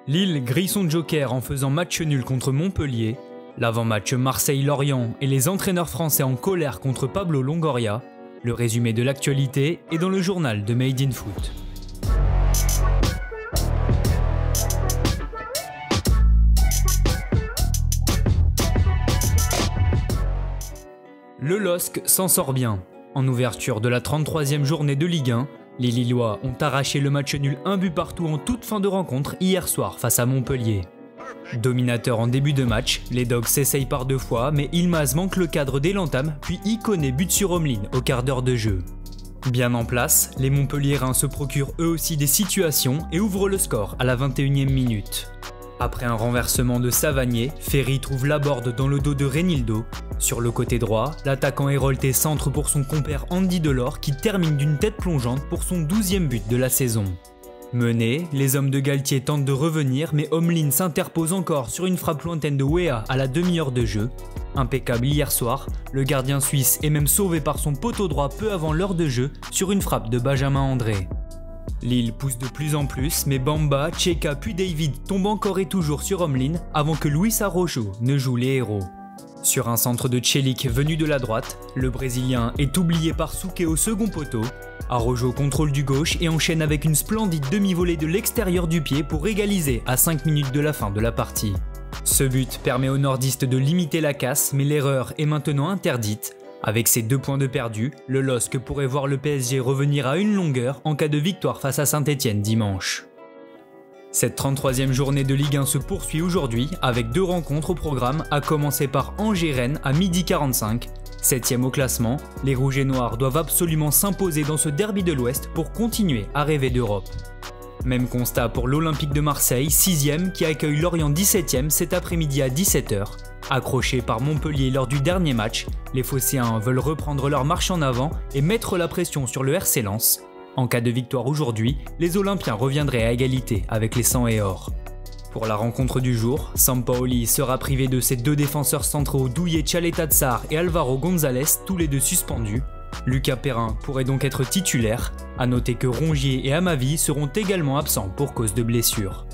Lille grille son joker en faisant match nul contre Montpellier, l'avant-match Marseille-Lorient et les entraîneurs français en colère contre Pablo Longoria. Le résumé de l'actualité est dans le journal de Made in Foot. Le LOSC s'en sort bien. En ouverture de la 33e journée de Ligue 1, les Lillois ont arraché le match nul 1 but partout en toute fin de rencontre hier soir face à Montpellier. Dominateur en début de match, les Dogs s'essayent par 2 fois, mais Yılmaz manque le cadre dès l'entame, puis Ikoné bute sur Omlin au quart d'heure de jeu. Bien en place, les Montpelliérains se procurent eux aussi des situations et ouvrent le score à la 21e minute. Après un renversement de Savanier, Ferry trouve Laborde dans le dos de Renildo. Sur le côté droit, l'attaquant Hérolté centre pour son compère Andy Delors qui termine d'une tête plongeante pour son 12e but de la saison. Menés, les hommes de Galtier tentent de revenir mais Omlin s'interpose encore sur une frappe lointaine de Weah à la demi-heure de jeu. Impeccable hier soir, le gardien suisse est même sauvé par son poteau droit peu avant l'heure de jeu sur une frappe de Benjamin André. Lille pousse de plus en plus, mais Bamba, Tcheka puis David tombent encore et toujours sur Omlin avant que Luis Araujo ne joue les héros. Sur un centre de Tchelik venu de la droite, le Brésilien est oublié par Souquet au second poteau. Araujo contrôle du gauche et enchaîne avec une splendide demi-volée de l'extérieur du pied pour égaliser à 5 minutes de la fin de la partie. Ce but permet aux nordistes de limiter la casse, mais l'erreur est maintenant interdite. Avec ses 2 points de perdu, le LOSC pourrait voir le PSG revenir à une longueur en cas de victoire face à Saint-Etienne dimanche. Cette 33e journée de Ligue 1 se poursuit aujourd'hui avec 2 rencontres au programme, à commencer par Angers-Rennes à 12h45. 7e au classement, les Rouges et Noirs doivent absolument s'imposer dans ce derby de l'Ouest pour continuer à rêver d'Europe. Même constat pour l'Olympique de Marseille, 6e, qui accueille Lorient 17e cet après-midi à 17h. Accrochés par Montpellier lors du dernier match, les Phocéens veulent reprendre leur marche en avant et mettre la pression sur le RC Lens. En cas de victoire aujourd'hui, les Olympiens reviendraient à égalité avec les 100 et or. Pour la rencontre du jour, Sampaoli sera privé de ses 2 défenseurs centraux Douillet Tchaleta-Tsar et Alvaro González, tous les 2 suspendus. Lucas Perrin pourrait donc être titulaire. A noter que Rongier et Amavi seront également absents pour cause de blessures.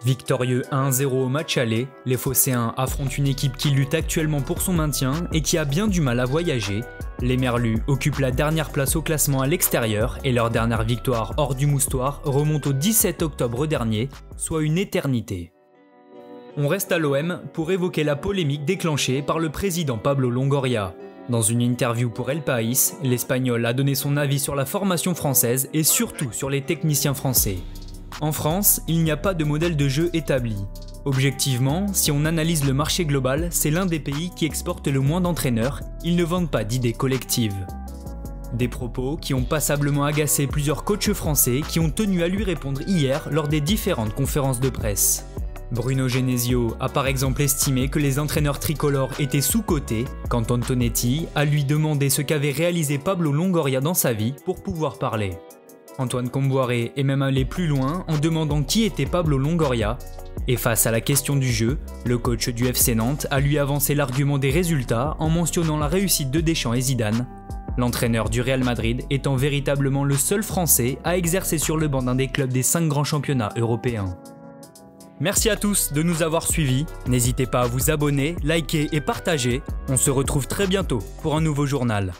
Victorieux 1-0 au match aller, les Phocéens affrontent une équipe qui lutte actuellement pour son maintien et qui a bien du mal à voyager. Les Merlus occupent la dernière place au classement à l'extérieur et leur dernière victoire hors du moustoir remonte au 17 octobre dernier, soit une éternité. On reste à l'OM pour évoquer la polémique déclenchée par le président Pablo Longoria. Dans une interview pour El País, l'Espagnol a donné son avis sur la formation française et surtout sur les techniciens français. En France, il n'y a pas de modèle de jeu établi. Objectivement, si on analyse le marché global, c'est l'un des pays qui exporte le moins d'entraîneurs, ils ne vendent pas d'idées collectives. Des propos qui ont passablement agacé plusieurs coachs français qui ont tenu à lui répondre hier lors des différentes conférences de presse. Bruno Genesio a par exemple estimé que les entraîneurs tricolores étaient sous-cotés, quand Antonetti a lui demandé ce qu'avait réalisé Pablo Longoria dans sa vie pour pouvoir parler. Antoine Comboiré est même allé plus loin en demandant qui était Pablo Longoria, et face à la question du jeu, le coach du FC Nantes a lui avancé l'argument des résultats en mentionnant la réussite de Deschamps et Zidane, l'entraîneur du Real Madrid étant véritablement le seul Français à exercer sur le banc d'un des clubs des 5 grands championnats européens. Merci à tous de nous avoir suivis, n'hésitez pas à vous abonner, liker et partager, on se retrouve très bientôt pour un nouveau journal.